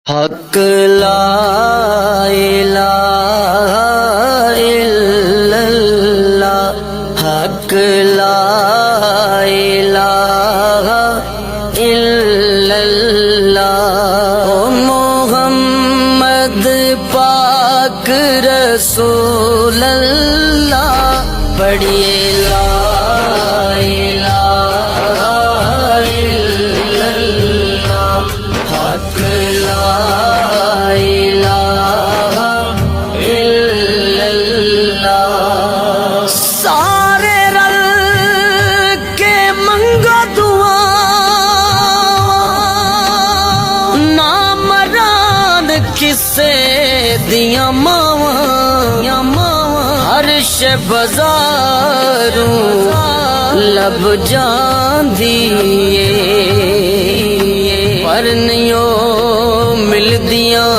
حق لا الہ الا اللہ، حق لا الہ الا اللہ، محمد پاک رسول اللہ، پڑھیے لا الہ الا اللہ، حق لا الہ الا اللہ، سارے رل کے منگو دعا، نامران کسے دیاں ماواں، عرش بازاروں لب جان دیے، پر نیوں مل دیاں